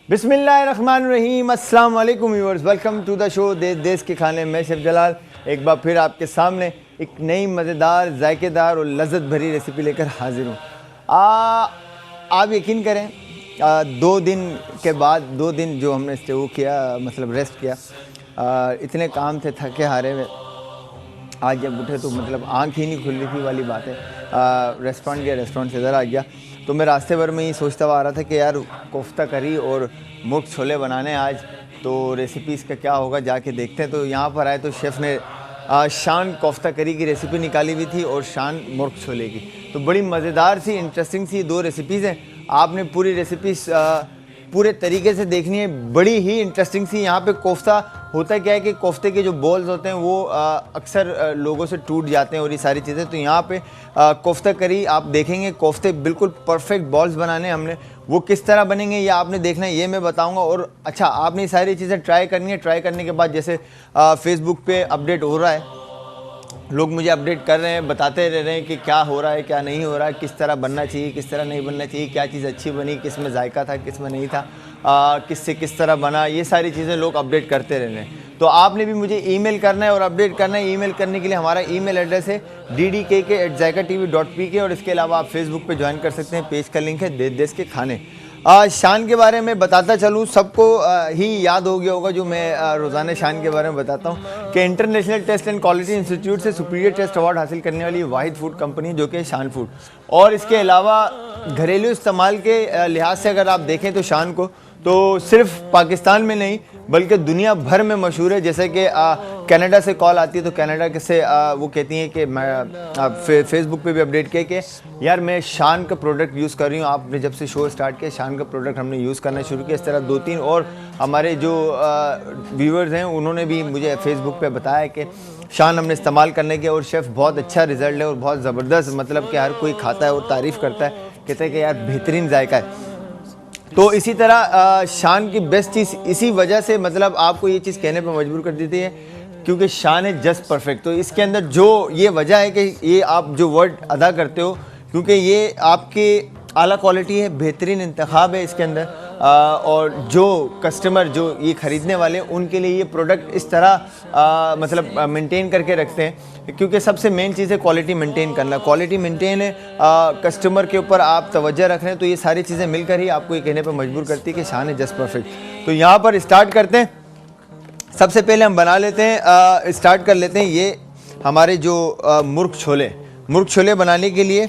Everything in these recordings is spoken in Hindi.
बिस्मिल्लाहिर्रहमानिर्रहीम, अस्सलाम वालेकुम viewers, welcome to the show देश के खाने। मैं शेफ जलाल एक बार फिर आपके सामने एक नई मज़ेदार, जायकेदार और लज़्ज़त भरी रेसिपी लेकर हाजिर हूँ। आप यकीन करें, 2 दिन के बाद 2 दिन जो हमने स्टे किया, मतलब रेस्ट किया, इतने काम थे, थके हारे हुए, आज जब उठे तो मतलब आँख ही नहीं खुल रही थी वाली बात है। रेस्टोरेंट गया, रेस्टोरेंट से इधर आ गया तो मैं रास्ते भर में ही सोचता हुआ आ रहा था कि यार कोफ्ता करी और मुर्ग छोले बनाने आज, तो रेसिपी इसका क्या होगा जाके देखते हैं। तो यहाँ पर आए तो शेफ़ ने शान कोफ्ता करी की रेसिपी निकाली हुई थी और शान मुर्ग छोले की, तो बड़ी मज़ेदार सी, इंटरेस्टिंग सी 2 रेसिपीज़ हैं। आपने पूरी रेसिपी पूरे तरीके से देखनी है, बड़ी ही इंटरेस्टिंग सी। यहाँ पे कोफ्ता होता क्या है कि कोफ्ते के जो बॉल्स होते हैं वो अक्सर लोगों से टूट जाते हैं और ये सारी चीज़ें। तो यहाँ पे कोफ्ता करी आप देखेंगे, कोफ्ते बिल्कुल परफेक्ट बॉल्स बनाने हमने, वो किस तरह बनेंगे ये आपने देखना है, ये मैं बताऊंगा। और अच्छा, आपने ये सारी चीज़ें ट्राई करनी है। ट्राई करने के बाद जैसे फेसबुक पे अपडेट हो रहा है, लोग मुझे अपडेट कर रहे हैं, बताते रह रहे हैं कि क्या हो रहा है, क्या नहीं हो रहा है, किस तरह बनना चाहिए, किस तरह नहीं बनना चाहिए, क्या चीज़ अच्छी बनी, किस में जायका था, किस में नहीं था, किससे किस तरह बना, ये सारी चीज़ें लोग अपडेट करते रह रहे हैं। तो आपने भी मुझे ईमेल करना है और अपडेट करना है। ईमेल करने के लिए हमारा ईमेल एड्रेस है ddkk@zykatv.pk और इसके अलावा आप फेसबुक पे ज्वाइन कर सकते हैं, पेज का लिंक है देश के खाने। शान के बारे में बताता चलूँ, सबको ही याद हो गया होगा जो मैं रोज़ाना शान के बारे में बताता हूँ कि international test and quality institute से सुपीरियर टेस्ट अवार्ड हासिल करने वाली वाहिद फूड कंपनी जो कि शान फूड। और इसके अलावा घरेलू इस्तेमाल के लिहाज से अगर आप देखें तो शान को तो सिर्फ पाकिस्तान में नहीं बल्कि दुनिया भर में मशहूर है। जैसे कि कनाडा से कॉल आती है तो कनाडा से वो कहती हैं कि मैं फेसबुक पे भी अपडेट किया कि यार मैं शान का प्रोडक्ट यूज़ कर रही हूँ। आपने जब से शो स्टार्ट किया शान का प्रोडक्ट हमने यूज़ करना शुरू किया। इस तरह 2-3 और हमारे जो व्यूवर्स हैं उन्होंने भी मुझे फेसबुक पे बताया कि शान हमने इस्तेमाल करने के और शेफ़ बहुत अच्छा रिज़ल्ट है और बहुत ज़बरदस्त, मतलब कि हर कोई खाता है और तारीफ़ करता है, कहते हैं कि यार बेहतरीन जायका है। तो इसी तरह शान की बेस्ट चीज़ इसी वजह से, मतलब आपको ये चीज़ कहने पर मजबूर कर देती है क्योंकि शान है जस्ट परफेक्ट। तो इसके अंदर जो ये वजह है कि ये आप जो वर्ड अदा करते हो, क्योंकि ये आपके आला क्वालिटी है, बेहतरीन इंतखाब है इसके अंदर, और जो कस्टमर जो ये ख़रीदने वाले उनके लिए ये प्रोडक्ट इस तरह मतलब मेंटेन करके रखते हैं, क्योंकि सबसे मेन चीज़ है क्वालिटी मेंटेन करना। क्वालिटी मेंटेन है, कस्टमर के ऊपर आप तवज्जो रख रहे हैं, तो ये सारी चीज़ें मिलकर ही आपको ये कहने पर मजबूर करती है कि शान है जस्ट परफेक्ट। तो यहाँ पर स्टार्ट करते हैं। सबसे पहले हम बना लेते हैं, स्टार्ट कर लेते हैं ये हमारे जो मुर्ग छोले बनाने के लिए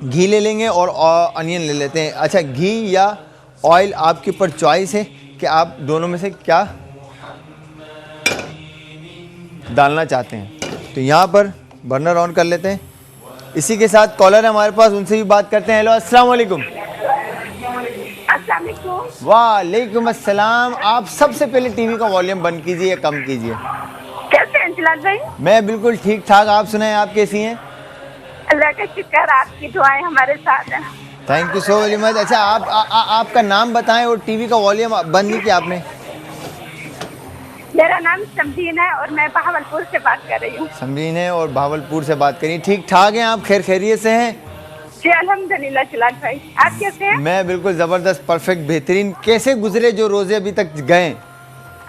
घी ले लेंगे और अनियन ले लेते हैं। अच्छा, घी या ऑयल आपके ऊपर चॉइस है कि आप दोनों में से क्या डालना चाहते हैं। तो यहाँ पर बर्नर ऑन कर लेते हैं। इसी के साथ कॉलर है हमारे पास, उनसे भी बात करते हैं। हेलो, अस्सलाम वालेकुम। वालेकुम अस्सलाम। आप सबसे पहले टीवी का वॉल्यूम बंद कीजिए या कम कीजिए। कैसे हैं जलाल भाई? मैं बिल्कुल ठीक ठाक, आप सुनाएं, आप कैसी हैं? अल्लाह का शुक्र, आपकी दुआएं हमारे साथ हैं। Thank you so very much. अच्छा, आपका नाम बताएं और टीवी का वॉल्यूम बंद नहीं किया आपने। मेरा नाम समदीन है और मैं बहावलपुर से बात कर रही हूँ। समदीन है और बहावलपुर से बात करिए। ठीक ठाक हैं आप? खैर खैरियत से हैं? जी अल्हम्दुलिल्लाह। जलाल भाई आप कैसे हैं? मैं बिल्कुल ज़बरदस्त, परफेक्ट, बेहतरीन। कैसे गुजरे जो रोज़े अभी तक गए?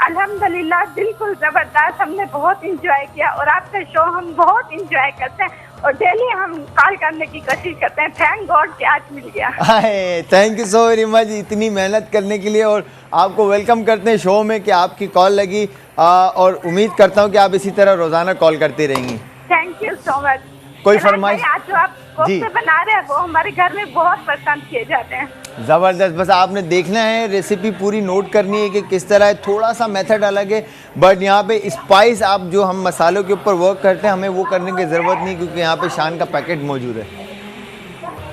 अल्हम्दुलिल्लाह बिल्कुल ज़बरदस्त, हमने बहुत इंजॉय किया और आपका शो हम बहुत इंजॉय करते हैं और डेली हम कॉल करने की कोशिश करते हैं। थैंक गॉड कि आज मिल गया। Thank you so very much इतनी मेहनत करने के लिए, और आपको वेलकम करते हैं शो में कि आपकी कॉल लगी, और उम्मीद करता हूँ कि आप इसी तरह रोज़ाना कॉल करती रहेंगी। Thank you so much. कोई फरमाइश? आज जो आप कोफ्ते बना रहे हैं वो हमारे घर में बहुत पसंद किए जाते हैं। ज़बरदस्त। बस आपने देखना है, रेसिपी पूरी नोट करनी है कि किस तरह है। थोड़ा सा मेथड अलग है, बट यहाँ पे स्पाइस आप जो हम मसालों के ऊपर वर्क करते हैं हमें वो करने की ज़रूरत नहीं, क्योंकि यहाँ पे शान का पैकेट मौजूद है।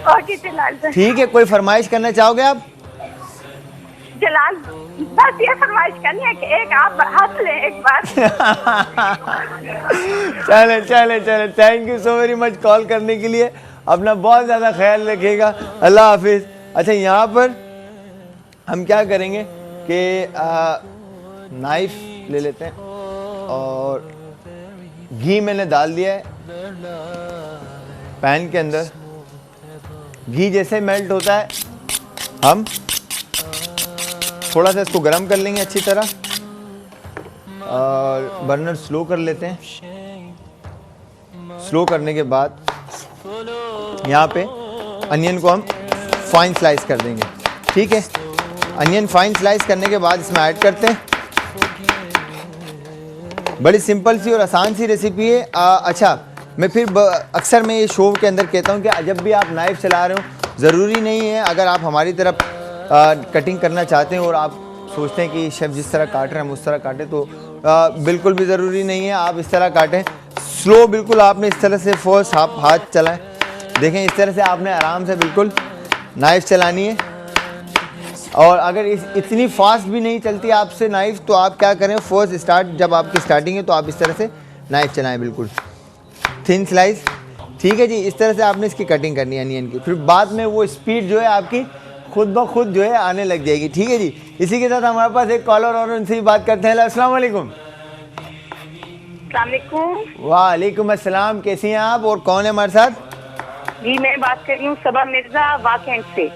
ओके जलाल, ठीक है, कोई फरमाइश करना चाहोगे आप? जलाल बस ये फरमाइश करनी है कि एक आप हंस लें एक बार। चले। Thank you so very much call करने के लिए। अपना बहुत ज़्यादा ख्याल रखिएगा। अल्लाह हाफिज़। अच्छा, यहाँ पर हम क्या करेंगे कि नाइफ ले लेते हैं और घी मैंने डाल दिया है पैन के अंदर। घी जैसे मेल्ट होता है हम थोड़ा सा इसको गर्म कर लेंगे अच्छी तरह और बर्नर स्लो कर लेते हैं। स्लो करने के बाद यहाँ पे अनियन को हम फाइन स्लाइस कर देंगे। ठीक है, अनियन फाइन स्लाइस करने के बाद इसमें ऐड करते हैं। बड़ी सिंपल सी और आसान सी रेसिपी है। अच्छा, मैं फिर अक्सर मैं ये शो के अंदर कहता हूँ कि जब भी आप नाइफ चला रहे हो, ज़रूरी नहीं है अगर आप हमारी तरफ कटिंग करना चाहते हैं और आप सोचते हैं कि शेफ़ जिस तरह काट रहे हैं हम उस तरह काटें, तो बिल्कुल भी ज़रूरी नहीं है। आप इस तरह काटें, स्लो बिल्कुल आपने इस तरह से फोर्स आप हाथ चलाएं। देखें इस तरह से आपने आराम से बिल्कुल नाइफ़ चलानी है। और अगर इतनी फास्ट भी नहीं चलती आपसे नाइफ़, तो आप क्या करें, फर्स्ट स्टार्ट जब आपकी स्टार्टिंग है तो आप इस तरह से नाइफ़ चलाएं, बिल्कुल थिन स्लाइस। ठीक है जी, इस तरह से आपने इसकी कटिंग करनी है अनियन की। फिर बाद में वो स्पीड जो है आपकी खुद ब खुद जो है आने लग जाएगी। ठीक है जी, इसी के साथ हमारे पास एक कॉलर और उनसे ही बात करते हैं। अस्सलाम वालेकुम। वालेकुम अस्सलाम, कैसी हैं आप और कौन है हमारे साथ? जी मैं बात कर रही हूँ सबा मिर्जा वाकैंड से।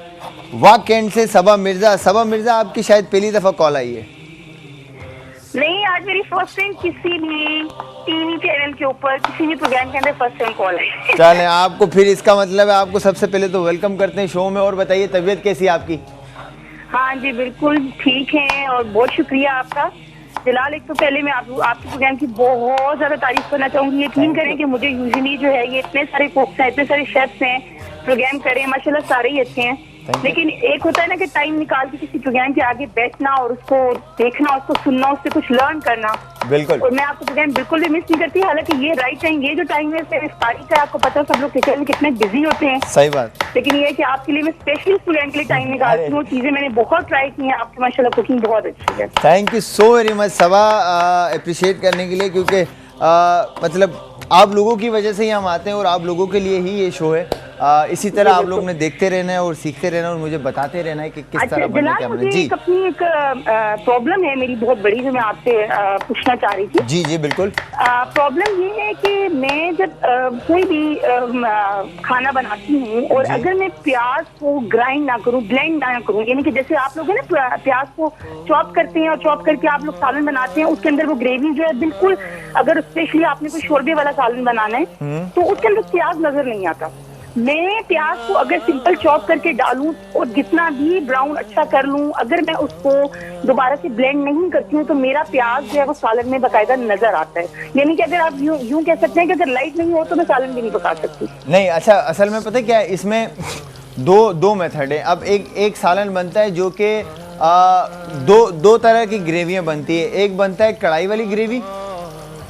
वाकैंड से सबा मिर्जा। सबा मिर्जा, आपकी शायद पहली दफ़ा कॉल आई है। नहीं, आज मेरी फर्स्ट टाइम किसी भी टीवी चैनल के ऊपर किसी भी प्रोग्राम के अंदर फर्स्ट टाइम कॉल है। चलें, आपको फिर इसका मतलब है आपको सबसे पहले तो वेलकम करते हैं शो में। और बताइए तबीयत कैसी है आपकी? हाँ जी बिल्कुल ठीक है और बहुत शुक्रिया आपका जलाल। एक तो पहले मैं आपके प्रोग्राम की बहुत ज्यादा तारीफ करना चाहूंगी। यकीन करें कि मुझे यूजुअली जो है ये इतने सारे कुक्स हैं, इतने सारे शेफ्स हैं, प्रोग्राम करें माशाल्लाह सारे ही अच्छे हैं, लेकिन एक होता है ना कि टाइम निकाल के किसी प्रोग्राम के आगे बैठना और उसको देखना, उसको सुनना, उससे कुछ लर्न करना। बिल्कुल। और मैं आपको प्रोग्राम बिल्कुल भी मिस नहीं करती। हालांकि ये राइट टाइम, ये जो टाइम है इफ्तारी का, आपको पता है सब लोग किचन में कितने बिजी होते हैं। सही बात। लेकिन ये है कि आपके लिए मैं स्पेशली इस प्रोग्राम के लिए टाइम निकालती हूँ। चीजें मैंने बहुत ट्राई की हैं, आपकी माशाल्लाह कुकिंग बहुत अच्छी है। Thank you so very much Saba, appreciate करने के लिए, क्योंकि मतलब आप लोगों की वजह से ही हम आते हैं और आप लोगों के लिए ही ये शो है। इसी तरह आप लोग ने देखते रहना है और सीखते रहना है और मुझे बताते रहना है कि किस तरह बनना क्या बनना। जी, अपनी एक प्रॉब्लम है मेरी बहुत बड़ी जो मैं आपसे पूछना चाह रही थी। जी जी बिल्कुल। प्रॉब्लम ये है कि मैं जब कोई भी खाना बनाती हूँ और अगर मैं प्याज को ग्राइंड ना करूँ, ब्लेंड ना करूँ, यानी कि जैसे आप लोग है ना प्याज को चॉप करते हैं और चॉप करके आप लोग सालन बनाते हैं, उसके अंदर वो ग्रेवी जो है बिल्कुल, अगर स्पेशली आपने कोई शोरबे वाला सालन बनाना है तो उसके अंदर प्याज नजर नहीं आता। मैं प्याज को अगर सिंपल चॉप करके डालूं और जितना भी ब्राउन अच्छा कर लूं, अगर मैं उसको दोबारा से ब्लेंड नहीं करती हूँ तो मेरा प्याज जो है वो सालन में बकायदा नजर आता है। यानी कि अगर आप यूं कह सकते हैं कि अगर लाइट नहीं हो तो मैं सालन भी नहीं पका सकती। नहीं, अच्छा, असल में पता है क्या है, इसमें दो मेथड है। अब एक सालन बनता है जो कि दो तरह की ग्रेवियाँ बनती है। एक बनता है कढ़ाई वाली ग्रेवी,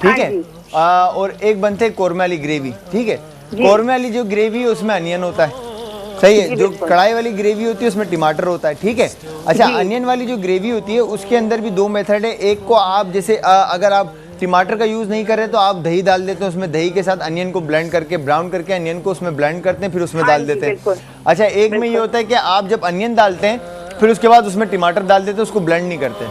ठीक है, और एक बनते है कोरमा वाली ग्रेवी। ठीक है, कोरमा वाली जो ग्रेवी है उसमें अनियन होता है, सही है। जो कढ़ाई वाली ग्रेवी होती है उसमें टमाटर होता है, ठीक है। अच्छा, अनियन वाली जो ग्रेवी होती है उसके अंदर भी दो मेथड है। एक को आप जैसे अगर आप टमाटर का यूज़ नहीं कर रहे तो आप दही डाल देते हैं, उसमें दही के साथ अनियन को ब्लेंड करके, ब्राउन करके अनियन को उसमें ब्लेंड करते हैं, फिर उसमें डाल देते हैं। अच्छा, एक में ये होता है कि आप जब अनियन डालते हैं फिर उसके बाद उसमें टमाटर डाल देते हैं, उसको ब्लेंड नहीं करते।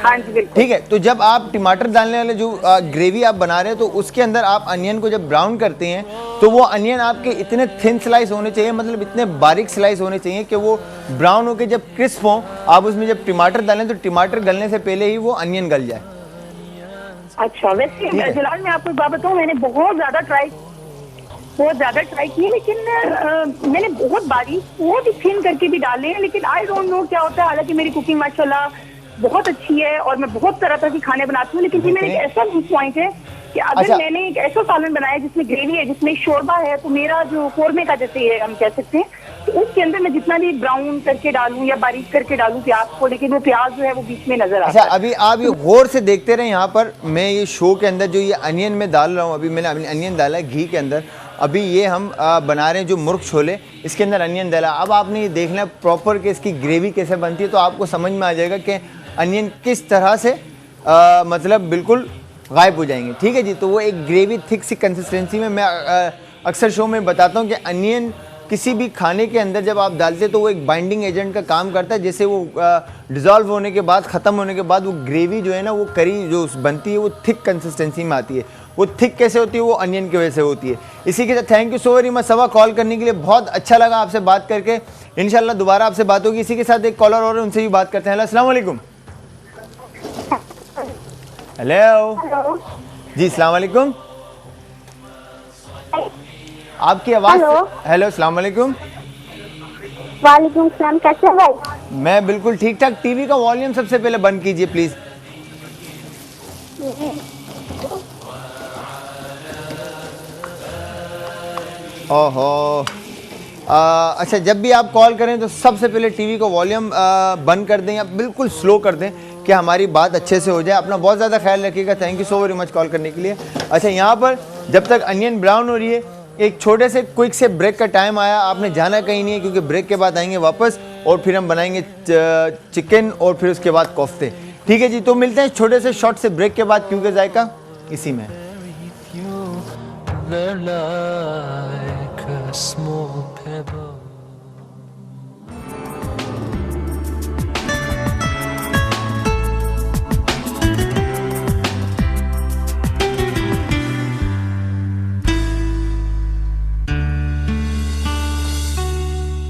हाँ जी बिल्कुल। ठीक है, तो जब आप टमाटर डालने वाले जो ग्रेवी आप बना रहे हैं तो उसके अंदर आप अनियन को जब ब्राउन करते हैं तो वो अनियन आपके इतने थिन स्लाइस होने चाहिए, मतलब इतने बारीक स्लाइस होने चाहिए कि वो ब्राउन होकर जब क्रिस्प हो, आप उसमें जब टमाटर डालें तो टमाटर गलने से पहले ही वो अनियन गल जाए। अच्छा, वैसे जलाल मैं आपको बात बताऊँ, मैंने बहुत ज्यादा ट्राई किए, लेकिन मैंने बहुत बारीक, बहुत ही थिन करके भी डाले हैं, लेकिन आई डोंट नो क्या होता है। हालांकि मेरी कुकिंग माशाल्लाह बहुत अच्छी है और मैं बहुत तरह की खाने बनाती हूँ, लेकिन मेरा एक ऐसा पॉइंट है कि अगर मैंने एक ऐसा सालन बनाया जिसमें ग्रेवी है, जिसमें शोरबा है, तो मेरा जो कोरमे का जैसे है हम कह सकते हैं, तो उसके अंदर मैं जितना भी ब्राउन करके डालूं या बारीक करके डालूं प्याज को, लेकिन वो प्याज जो है वो बीच में नजर आता है। अच्छा, अभी आप ये गौर से देखते रहे, यहाँ पर मैं ये शो के अंदर जो ये अनियन में डाल रहा हूँ, अभी मैंने अनियन डाला है घी के अंदर। अभी ये हम बना रहे हैं जो मुर्ग छोले, इसके अंदर अनियन डाला। अब आपने ये देखना प्रॉपर कि इसकी ग्रेवी कैसे बनती है, तो आपको समझ में आ जाएगा कि अनियन किस तरह से मतलब बिल्कुल गायब हो जाएंगे। ठीक है जी, तो वो एक ग्रेवी थिक सी कंसिस्टेंसी में, मैं अक्सर शो में बताता हूँ कि अनियन किसी भी खाने के अंदर जब आप डालते हैं तो वो एक बाइंडिंग एजेंट का काम करता है। जैसे वो डिज़ोल्व होने के बाद, ख़त्म होने के बाद वो ग्रेवी जो है ना, वो करी जो बनती है वो थिक कंसिस्टेंसी में आती है। वो थिक कैसे होती है, वो अनियन की वजह से होती है। इसी के साथ thank you so very much Saba call करने के लिए, बहुत अच्छा लगा आपसे बात करके। इंशाल्लाह दोबारा आपसे बात होगी। इसी के साथ एक कॉलर और है, उनसे भी बात करते हैं। हेलो अस्सलाम वालेकुम। हेलो जी अस्सलाम वालेकुम, आपकी आवाज़। हेलो अस्सलाम वालेकुम। वालेकुम सलाम, कैसे हो भाई? मैं बिल्कुल ठीक ठाक। टीवी का वॉल्यूम सबसे पहले बंद कीजिए प्लीज़। ओहो, अच्छा जब भी आप कॉल करें तो सबसे पहले टीवी का वॉल्यूम बंद कर दें या बिल्कुल स्लो कर दें कि हमारी बात अच्छे से हो जाए। अपना बहुत ज़्यादा ख्याल रखिएगा। Thank you so very much call करने के लिए। अच्छा, यहाँ पर जब तक अनियन ब्राउन हो रही है, एक छोटे से क्विक से ब्रेक का टाइम आया। आपने जाना कहीं नहीं है क्योंकि ब्रेक के बाद आएंगे वापस और फिर हम बनाएंगे चिकन और फिर उसके बाद कोफ्ते। ठीक है जी, तो मिलते हैं छोटे से शॉर्ट से ब्रेक के बाद, क्योंकि जायका इसी में। They're like a small